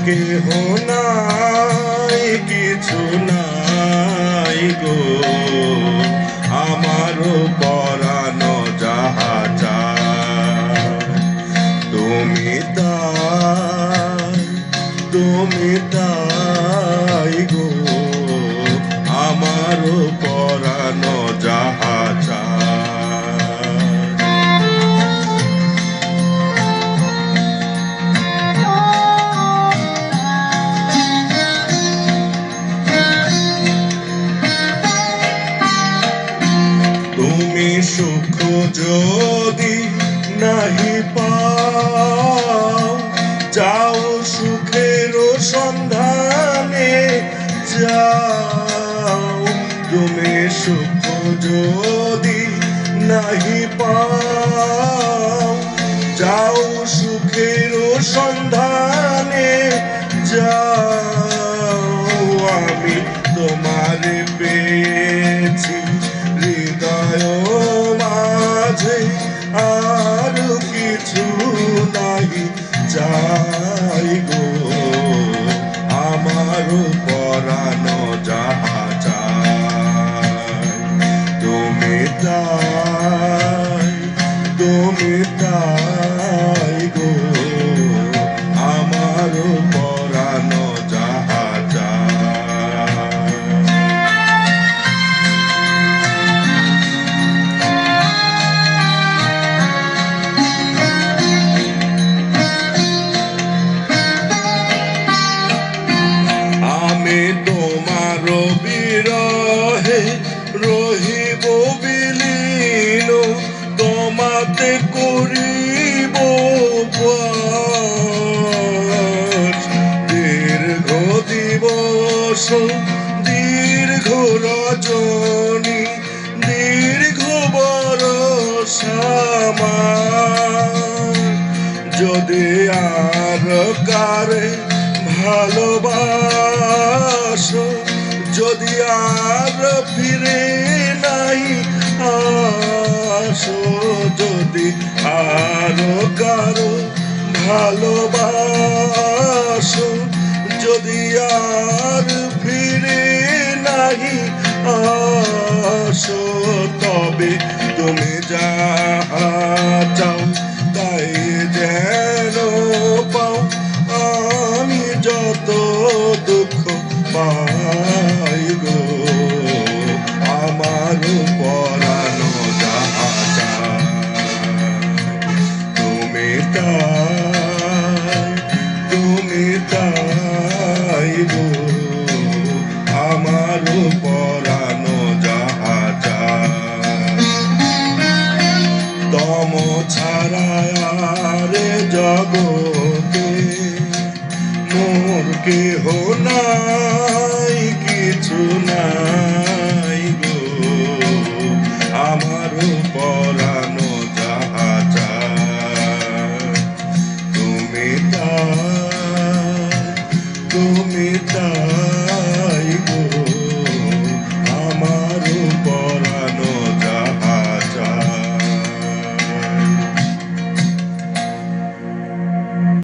কেহ নাই কিছু নাই গো আমারও পরানো যাহা চায় তুমি তাই গো আমারও পরানো যাহা চায় তুমি সুখ যদি নাহি পাও যাও সুখের সন্ধানে যাও তুমি সুখ যদি নাহি পাও যাও সুখের সন্ধানে যাও আমি তোমারে পেয়েছি হৃদয় মাঝে আর কিছু নাই চাই গো আমার পরানো যাহা চাই তুমি তাই গো আমার পরানো যাহা চাই তোমার বিরহে রহিব বিলীন তোমাতে করিব দীর্ঘ দিবস দীর্ঘ রজনী দীর্ঘ বরষ যদি আর কারে ভালোবাসো যদি আর ফিরে নাই আসো যদি আর কারো ভালোবাসো যদি আর ফিরে নাই আসো তবে তুমি যাহা চাও তাই যেন পাও আমি যত দুঃখ পাই গো আমার পরানো যাহা চায় তুমি তাই গো আমার পরানো যাহা চায় তম ছাড়া রে জগতে মোর কেহ নাই কিছু নাই গো আমার পরানো যাহা চায় তুমি তাই